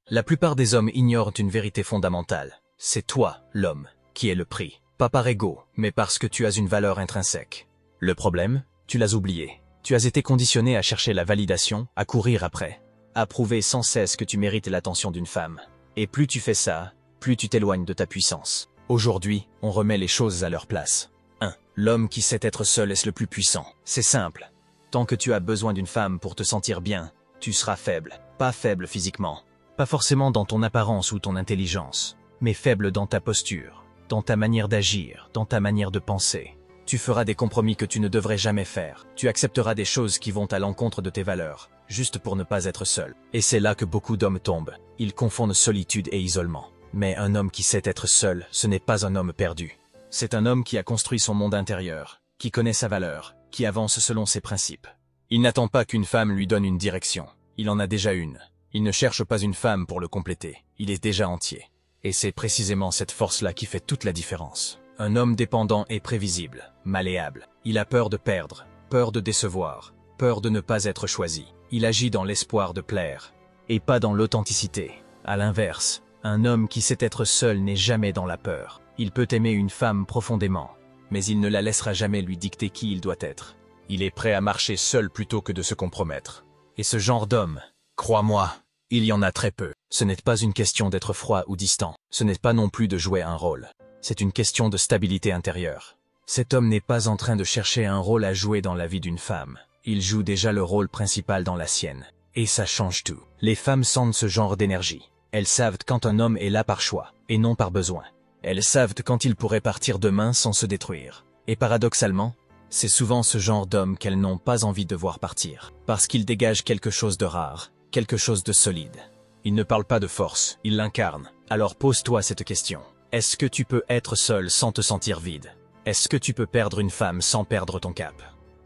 La plupart des hommes ignorent une vérité fondamentale. C'est toi, l'homme, qui est le prix. Pas par ego, mais parce que tu as une valeur intrinsèque. Le problème, tu l'as oublié. Tu as été conditionné à chercher la validation, à courir après, à prouver sans cesse que tu mérites l'attention d'une femme. Et plus tu fais ça, plus tu t'éloignes de ta puissance. Aujourd'hui, on remet les choses à leur place. 1. L'homme qui sait être seul est le plus puissant. C'est simple. Tant que tu as besoin d'une femme pour te sentir bien, tu seras faible. Pas faible physiquement. Pas forcément dans ton apparence ou ton intelligence, mais faible dans ta posture, dans ta manière d'agir, dans ta manière de penser. Tu feras des compromis que tu ne devrais jamais faire. Tu accepteras des choses qui vont à l'encontre de tes valeurs, juste pour ne pas être seul. Et c'est là que beaucoup d'hommes tombent. Ils confondent solitude et isolement. Mais un homme qui sait être seul, ce n'est pas un homme perdu. C'est un homme qui a construit son monde intérieur, qui connaît sa valeur, qui avance selon ses principes. Il n'attend pas qu'une femme lui donne une direction. Il en a déjà une. Il ne cherche pas une femme pour le compléter. Il est déjà entier. Et c'est précisément cette force-là qui fait toute la différence. Un homme dépendant est prévisible, malléable. Il a peur de perdre, peur de décevoir, peur de ne pas être choisi. Il agit dans l'espoir de plaire, et pas dans l'authenticité. À l'inverse, un homme qui sait être seul n'est jamais dans la peur. Il peut aimer une femme profondément, mais il ne la laissera jamais lui dicter qui il doit être. Il est prêt à marcher seul plutôt que de se compromettre. Et ce genre d'homme, crois-moi, il y en a très peu. Ce n'est pas une question d'être froid ou distant. Ce n'est pas non plus de jouer un rôle. C'est une question de stabilité intérieure. Cet homme n'est pas en train de chercher un rôle à jouer dans la vie d'une femme. Il joue déjà le rôle principal dans la sienne. Et ça change tout. Les femmes sentent ce genre d'énergie. Elles savent quand un homme est là par choix, et non par besoin. Elles savent quand il pourrait partir demain sans se détruire. Et paradoxalement, c'est souvent ce genre d'homme qu'elles n'ont pas envie de voir partir. Parce qu'il dégage quelque chose de rare, quelque chose de solide. Il ne parle pas de force, il l'incarne. Alors pose-toi cette question. Est-ce que tu peux être seul sans te sentir vide? Est-ce que tu peux perdre une femme sans perdre ton cap?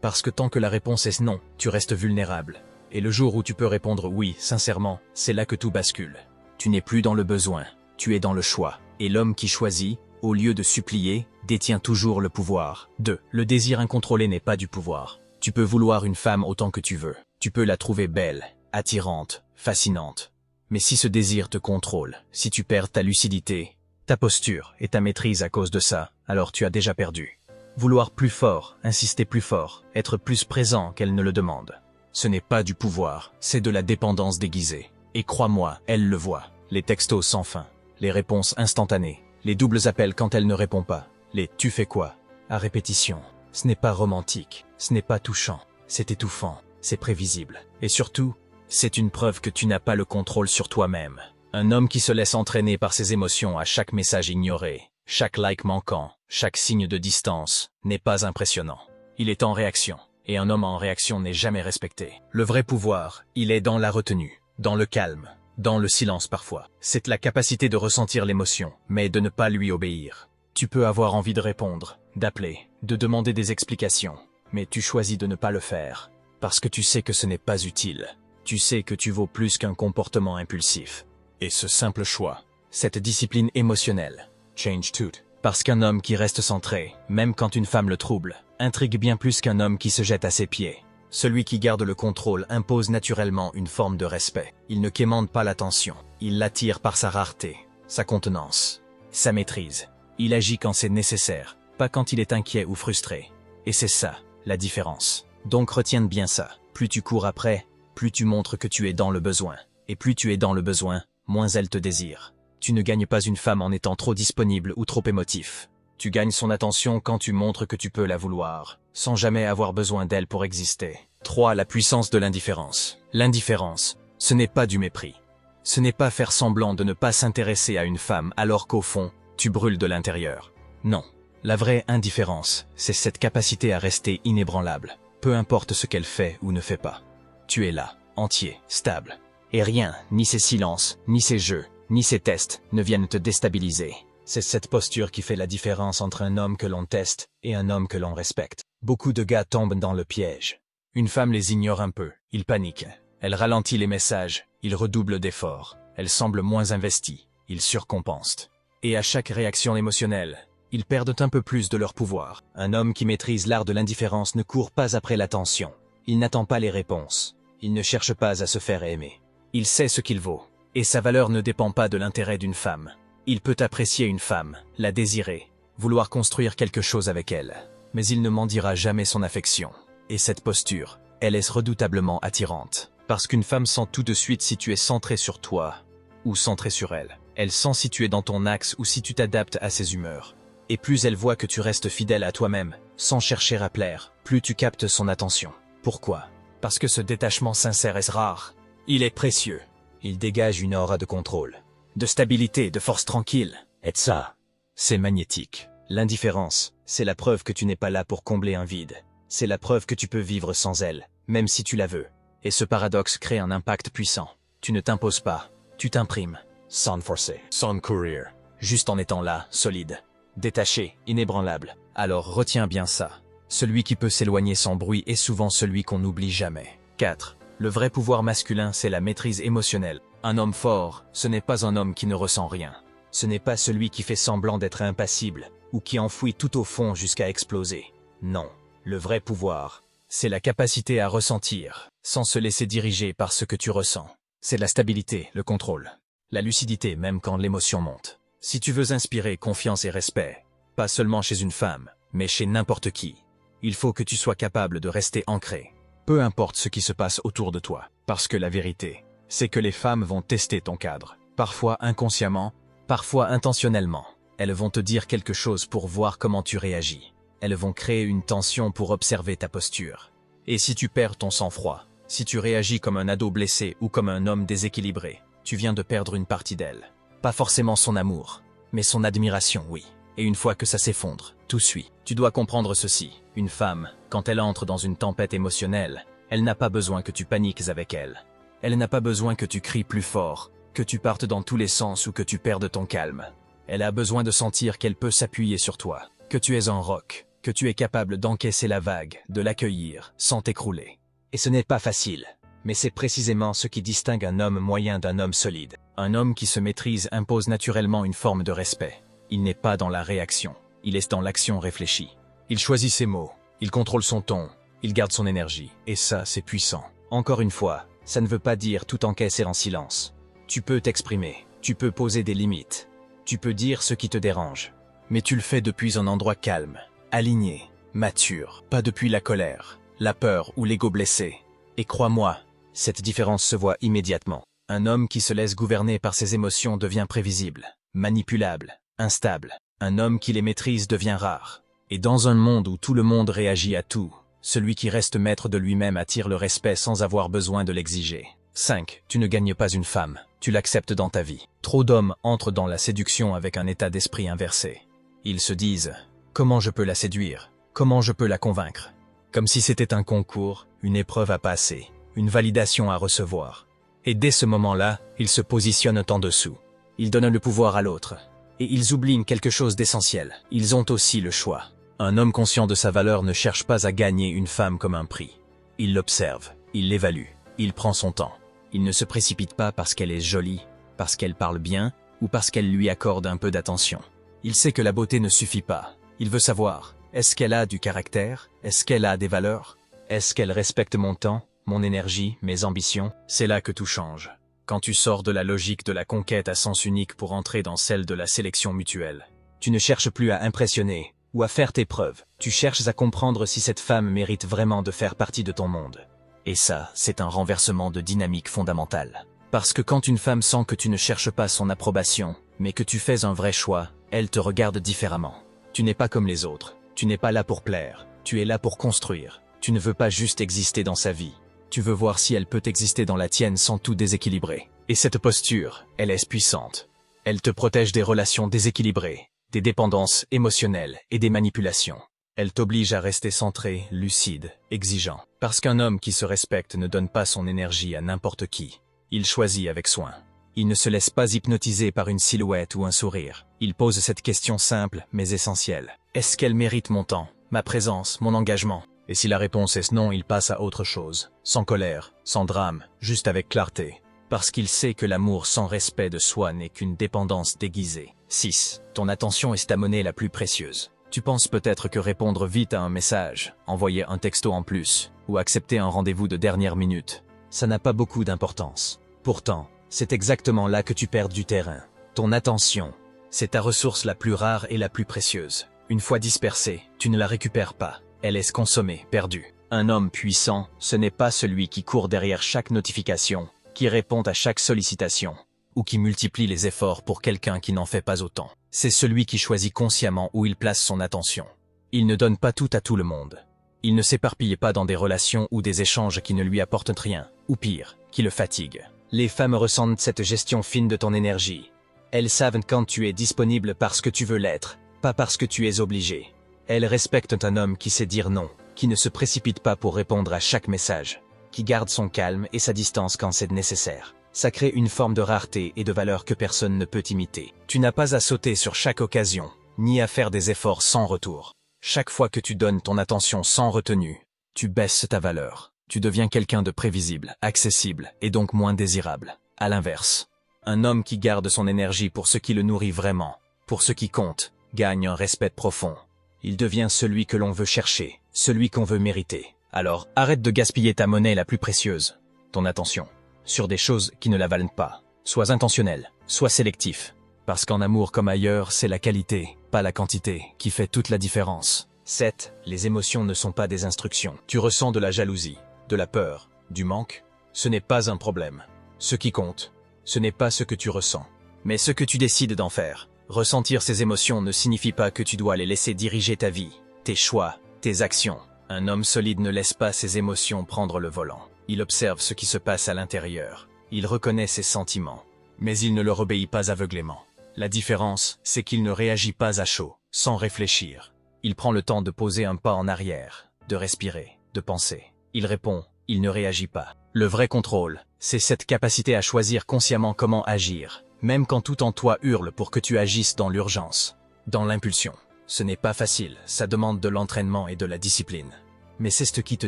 Parce que tant que la réponse est non, tu restes vulnérable. Et le jour où tu peux répondre oui, sincèrement, c'est là que tout bascule. Tu n'es plus dans le besoin, tu es dans le choix. Et l'homme qui choisit, au lieu de supplier, détient toujours le pouvoir. 2. Le désir incontrôlé n'est pas du pouvoir. Tu peux vouloir une femme autant que tu veux. Tu peux la trouver belle, attirante, fascinante. Mais si ce désir te contrôle, si tu perds ta lucidité, ta posture et ta maîtrise à cause de ça, alors tu as déjà perdu. Vouloir plus fort, insister plus fort, être plus présent qu'elle ne le demande. Ce n'est pas du pouvoir, c'est de la dépendance déguisée. Et crois-moi, elle le voit. Les textos sans fin, les réponses instantanées, les doubles appels quand elle ne répond pas, les « tu fais quoi ?» à répétition. Ce n'est pas romantique, ce n'est pas touchant, c'est étouffant, c'est prévisible. Et surtout, c'est une preuve que tu n'as pas le contrôle sur toi-même. Un homme qui se laisse entraîner par ses émotions à chaque message ignoré, chaque like manquant, chaque signe de distance, n'est pas impressionnant. Il est en réaction, et un homme en réaction n'est jamais respecté. Le vrai pouvoir, il est dans la retenue, dans le calme, dans le silence parfois. C'est la capacité de ressentir l'émotion, mais de ne pas lui obéir. Tu peux avoir envie de répondre, d'appeler, de demander des explications, mais tu choisis de ne pas le faire, parce que tu sais que ce n'est pas utile. Tu sais que tu vaux plus qu'un comportement impulsif. Et ce simple choix, cette discipline émotionnelle, change tout. Parce qu'un homme qui reste centré, même quand une femme le trouble, intrigue bien plus qu'un homme qui se jette à ses pieds. Celui qui garde le contrôle impose naturellement une forme de respect. Il ne quémande pas l'attention. Il l'attire par sa rareté, sa contenance, sa maîtrise. Il agit quand c'est nécessaire, pas quand il est inquiet ou frustré. Et c'est ça, la différence. Donc retiens bien ça. Plus tu cours après, plus tu montres que tu es dans le besoin. Et plus tu es dans le besoin, moins elle te désire. Tu ne gagnes pas une femme en étant trop disponible ou trop émotif. Tu gagnes son attention quand tu montres que tu peux la vouloir, sans jamais avoir besoin d'elle pour exister. 3. La puissance de l'indifférence. L'indifférence, ce n'est pas du mépris. Ce n'est pas faire semblant de ne pas s'intéresser à une femme alors qu'au fond, tu brûles de l'intérieur. Non. La vraie indifférence, c'est cette capacité à rester inébranlable, peu importe ce qu'elle fait ou ne fait pas. Tu es là, entier, stable. Et rien, ni ses silences, ni ses jeux, ni ses tests, ne viennent te déstabiliser. C'est cette posture qui fait la différence entre un homme que l'on teste et un homme que l'on respecte. Beaucoup de gars tombent dans le piège. Une femme les ignore un peu, ils paniquent. Elle ralentit les messages, ils redoublent d'efforts. Elle semble moins investie, ils surcompensent. Et à chaque réaction émotionnelle, ils perdent un peu plus de leur pouvoir. Un homme qui maîtrise l'art de l'indifférence ne court pas après l'attention. Il n'attend pas les réponses. Il ne cherche pas à se faire aimer. Il sait ce qu'il vaut. Et sa valeur ne dépend pas de l'intérêt d'une femme. Il peut apprécier une femme, la désirer, vouloir construire quelque chose avec elle, mais il ne mendira jamais son affection. Et cette posture, elle est redoutablement attirante, parce qu'une femme sent tout de suite si tu es centré sur toi ou centré sur elle. Elle sent si tu es dans ton axe ou si tu t'adaptes à ses humeurs. Et plus elle voit que tu restes fidèle à toi-même, sans chercher à plaire, plus tu captes son attention. Pourquoi? Parce que ce détachement sincère est rare. Il est précieux. Il dégage une aura de contrôle, de stabilité, de force tranquille. Et ça, c'est magnétique. L'indifférence, c'est la preuve que tu n'es pas là pour combler un vide. C'est la preuve que tu peux vivre sans elle, même si tu la veux. Et ce paradoxe crée un impact puissant. Tu ne t'imposes pas, tu t'imprimes, sans forcer, sans courir, juste en étant là, solide, détaché, inébranlable. Alors retiens bien ça. Celui qui peut s'éloigner sans bruit est souvent celui qu'on n'oublie jamais. 4. Le vrai pouvoir masculin, c'est la maîtrise émotionnelle. Un homme fort, ce n'est pas un homme qui ne ressent rien. Ce n'est pas celui qui fait semblant d'être impassible, ou qui enfouit tout au fond jusqu'à exploser. Non. Le vrai pouvoir, c'est la capacité à ressentir, sans se laisser diriger par ce que tu ressens. C'est la stabilité, le contrôle, la lucidité même quand l'émotion monte. Si tu veux inspirer confiance et respect, pas seulement chez une femme, mais chez n'importe qui, il faut que tu sois capable de rester ancré, peu importe ce qui se passe autour de toi. Parce que la vérité, c'est que les femmes vont tester ton cadre, parfois inconsciemment, parfois intentionnellement. Elles vont te dire quelque chose pour voir comment tu réagis. Elles vont créer une tension pour observer ta posture. Et si tu perds ton sang-froid, si tu réagis comme un ado blessé ou comme un homme déséquilibré, tu viens de perdre une partie d'elle. Pas forcément son amour, mais son admiration, oui. Et une fois que ça s'effondre, tout suit. Tu dois comprendre ceci. Une femme, quand elle entre dans une tempête émotionnelle, elle n'a pas besoin que tu paniques avec elle. Elle n'a pas besoin que tu cries plus fort, que tu partes dans tous les sens ou que tu perdes ton calme. Elle a besoin de sentir qu'elle peut s'appuyer sur toi, que tu es un roc, que tu es capable d'encaisser la vague, de l'accueillir, sans t'écrouler. Et ce n'est pas facile, mais c'est précisément ce qui distingue un homme moyen d'un homme solide. Un homme qui se maîtrise impose naturellement une forme de respect. Il n'est pas dans la réaction, il est dans l'action réfléchie. Il choisit ses mots, il contrôle son ton, il garde son énergie. Et ça, c'est puissant. Encore une fois, ça ne veut pas dire tout encaisser en silence. Tu peux t'exprimer, tu peux poser des limites, tu peux dire ce qui te dérange. Mais tu le fais depuis un endroit calme, aligné, mature, pas depuis la colère, la peur ou l'ego blessé. Et crois-moi, cette différence se voit immédiatement. Un homme qui se laisse gouverner par ses émotions devient prévisible, manipulable, instable. Un homme qui les maîtrise devient rare. Et dans un monde où tout le monde réagit à tout, celui qui reste maître de lui-même attire le respect sans avoir besoin de l'exiger. 5. Tu ne gagnes pas une femme, tu l'acceptes dans ta vie. Trop d'hommes entrent dans la séduction avec un état d'esprit inversé. Ils se disent « Comment je peux la séduire? Comment je peux la convaincre ?» Comme si c'était un concours, une épreuve à passer, une validation à recevoir. Et dès ce moment-là, ils se positionnent en dessous. Ils donnent le pouvoir à l'autre. Et ils oublient quelque chose d'essentiel. Ils ont aussi le choix. Un homme conscient de sa valeur ne cherche pas à gagner une femme comme un prix. Il l'observe, il l'évalue, il prend son temps. Il ne se précipite pas parce qu'elle est jolie, parce qu'elle parle bien ou parce qu'elle lui accorde un peu d'attention. Il sait que la beauté ne suffit pas. Il veut savoir, est-ce qu'elle a du caractère? Est-ce qu'elle a des valeurs? Est-ce qu'elle respecte mon temps, mon énergie, mes ambitions? C'est là que tout change. Quand tu sors de la logique de la conquête à sens unique pour entrer dans celle de la sélection mutuelle. Tu ne cherches plus à impressionner ou à faire tes preuves. Tu cherches à comprendre si cette femme mérite vraiment de faire partie de ton monde. Et ça, c'est un renversement de dynamique fondamentale. Parce que quand une femme sent que tu ne cherches pas son approbation, mais que tu fais un vrai choix, elle te regarde différemment. Tu n'es pas comme les autres. Tu n'es pas là pour plaire. Tu es là pour construire. Tu ne veux pas juste exister dans sa vie. Tu veux voir si elle peut exister dans la tienne sans tout déséquilibrer. Et cette posture, elle est puissante. Elle te protège des relations déséquilibrées, des dépendances émotionnelles et des manipulations. Elle t'oblige à rester centré, lucide, exigeant. Parce qu'un homme qui se respecte ne donne pas son énergie à n'importe qui. Il choisit avec soin. Il ne se laisse pas hypnotiser par une silhouette ou un sourire. Il pose cette question simple mais essentielle. Est-ce qu'elle mérite mon temps, ma présence, mon engagement? Et si la réponse est non, il passe à autre chose. Sans colère, sans drame, juste avec clarté. Parce qu'il sait que l'amour sans respect de soi n'est qu'une dépendance déguisée. 6. Ton attention est ta monnaie la plus précieuse. Tu penses peut-être que répondre vite à un message, envoyer un texto en plus, ou accepter un rendez-vous de dernière minute, ça n'a pas beaucoup d'importance. Pourtant, c'est exactement là que tu perds du terrain. Ton attention, c'est ta ressource la plus rare et la plus précieuse. Une fois dispersée, tu ne la récupères pas. Elle est consommée, perdue. Un homme puissant, ce n'est pas celui qui court derrière chaque notification, qui répond à chaque sollicitation, ou qui multiplie les efforts pour quelqu'un qui n'en fait pas autant. C'est celui qui choisit consciemment où il place son attention. Il ne donne pas tout à tout le monde. Il ne s'éparpille pas dans des relations ou des échanges qui ne lui apportent rien, ou pire, qui le fatiguent. Les femmes ressentent cette gestion fine de ton énergie. Elles savent quand tu es disponible parce que tu veux l'être, pas parce que tu es obligé. Elles respectent un homme qui sait dire non, qui ne se précipite pas pour répondre à chaque message, qui garde son calme et sa distance quand c'est nécessaire. Ça crée une forme de rareté et de valeur que personne ne peut imiter. Tu n'as pas à sauter sur chaque occasion, ni à faire des efforts sans retour. Chaque fois que tu donnes ton attention sans retenue, tu baisses ta valeur. Tu deviens quelqu'un de prévisible, accessible et donc moins désirable. À l'inverse, un homme qui garde son énergie pour ce qui le nourrit vraiment, pour ce qui compte, gagne un respect profond. Il devient celui que l'on veut chercher, celui qu'on veut mériter. Alors, arrête de gaspiller ta monnaie la plus précieuse, ton attention, sur des choses qui ne la valent pas. Sois intentionnel, sois sélectif. Parce qu'en amour comme ailleurs, c'est la qualité, pas la quantité, qui fait toute la différence. 7. Les émotions ne sont pas des instructions. Tu ressens de la jalousie, de la peur, du manque. Ce n'est pas un problème. Ce qui compte, ce n'est pas ce que tu ressens, mais ce que tu décides d'en faire. Ressentir ces émotions ne signifie pas que tu dois les laisser diriger ta vie, tes choix, tes actions. Un homme solide ne laisse pas ses émotions prendre le volant. Il observe ce qui se passe à l'intérieur. Il reconnaît ses sentiments, mais il ne leur obéit pas aveuglément. La différence, c'est qu'il ne réagit pas à chaud, sans réfléchir. Il prend le temps de poser un pas en arrière, de respirer, de penser. Il répond, il ne réagit pas. Le vrai contrôle, c'est cette capacité à choisir consciemment comment agir, même quand tout en toi hurle pour que tu agisses dans l'urgence, dans l'impulsion. Ce n'est pas facile, ça demande de l'entraînement et de la discipline. Mais c'est ce qui te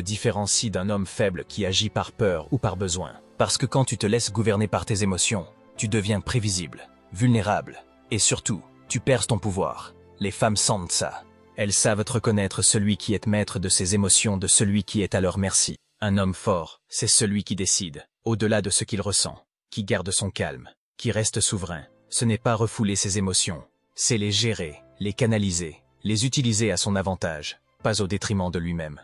différencie d'un homme faible qui agit par peur ou par besoin. Parce que quand tu te laisses gouverner par tes émotions, tu deviens prévisible, vulnérable, et surtout, tu perds ton pouvoir. Les femmes sentent ça. Elles savent reconnaître celui qui est maître de ses émotions de celui qui est à leur merci. Un homme fort, c'est celui qui décide, au-delà de ce qu'il ressent, qui garde son calme, qui reste souverain. Ce n'est pas refouler ses émotions, c'est les gérer, les canaliser, les utiliser à son avantage, pas au détriment de lui-même.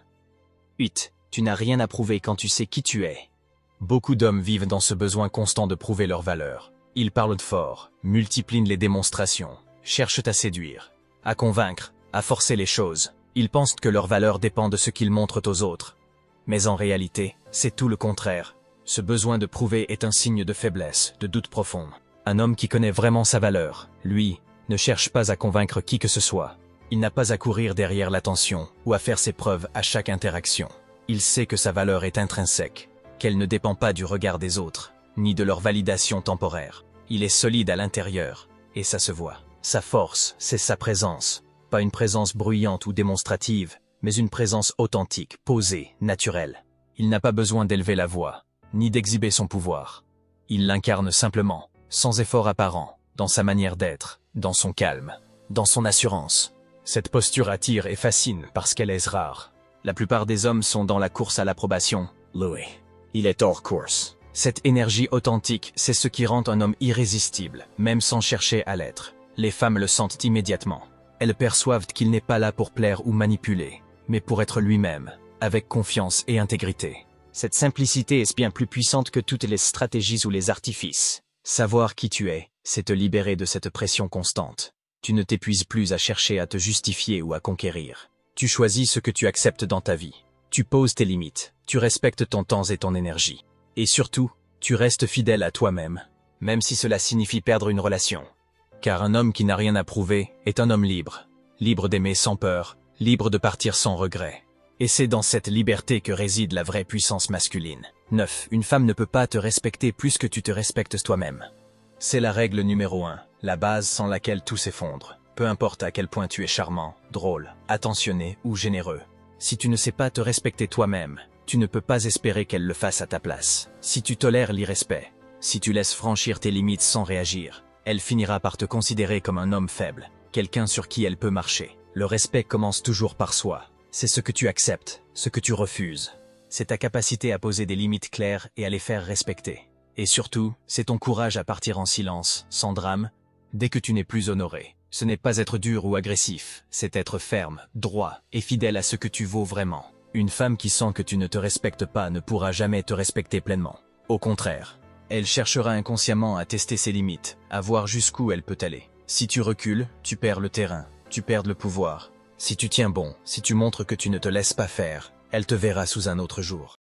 8. Tu n'as rien à prouver quand tu sais qui tu es. Beaucoup d'hommes vivent dans ce besoin constant de prouver leur valeur. Ils parlent fort, multiplient les démonstrations, cherchent à séduire, à convaincre, à forcer les choses. Ils pensent que leur valeur dépend de ce qu'ils montrent aux autres. Mais en réalité, c'est tout le contraire. Ce besoin de prouver est un signe de faiblesse, de doute profond. Un homme qui connaît vraiment sa valeur, lui, ne cherche pas à convaincre qui que ce soit. Il n'a pas à courir derrière l'attention ou à faire ses preuves à chaque interaction. Il sait que sa valeur est intrinsèque, qu'elle ne dépend pas du regard des autres, ni de leur validation temporaire. Il est solide à l'intérieur, et ça se voit. Sa force, c'est sa présence. Pas une présence bruyante ou démonstrative, mais une présence authentique, posée, naturelle. Il n'a pas besoin d'élever la voix, ni d'exhiber son pouvoir. Il l'incarne simplement, sans effort apparent, dans sa manière d'être, dans son calme, dans son assurance. Cette posture attire et fascine parce qu'elle est rare. La plupart des hommes sont dans la course à l'approbation. Louis, il est hors course. Cette énergie authentique, c'est ce qui rend un homme irrésistible, même sans chercher à l'être. Les femmes le sentent immédiatement. Elles perçoivent qu'il n'est pas là pour plaire ou manipuler, mais pour être lui-même, avec confiance et intégrité. Cette simplicité est bien plus puissante que toutes les stratégies ou les artifices. Savoir qui tu es, c'est te libérer de cette pression constante. Tu ne t'épuises plus à chercher à te justifier ou à conquérir. Tu choisis ce que tu acceptes dans ta vie. Tu poses tes limites, tu respectes ton temps et ton énergie. Et surtout, tu restes fidèle à toi-même, même si cela signifie perdre une relation. Car un homme qui n'a rien à prouver est un homme libre. Libre d'aimer sans peur, libre de partir sans regret. Et c'est dans cette liberté que réside la vraie puissance masculine. 9. Une femme ne peut pas te respecter plus que tu te respectes toi-même. C'est la règle numéro 1, la base sans laquelle tout s'effondre. Peu importe à quel point tu es charmant, drôle, attentionné ou généreux. Si tu ne sais pas te respecter toi-même, tu ne peux pas espérer qu'elle le fasse à ta place. Si tu tolères l'irrespect, si tu laisses franchir tes limites sans réagir, elle finira par te considérer comme un homme faible, quelqu'un sur qui elle peut marcher. Le respect commence toujours par soi. C'est ce que tu acceptes, ce que tu refuses. C'est ta capacité à poser des limites claires et à les faire respecter. Et surtout, c'est ton courage à partir en silence, sans drame, dès que tu n'es plus honoré. Ce n'est pas être dur ou agressif, c'est être ferme, droit et fidèle à ce que tu vaux vraiment. Une femme qui sent que tu ne te respectes pas ne pourra jamais te respecter pleinement. Au contraire, elle cherchera inconsciemment à tester ses limites, à voir jusqu'où elle peut aller. Si tu recules, tu perds le terrain, tu perds le pouvoir. Si tu tiens bon, si tu montres que tu ne te laisses pas faire, elle te verra sous un autre jour.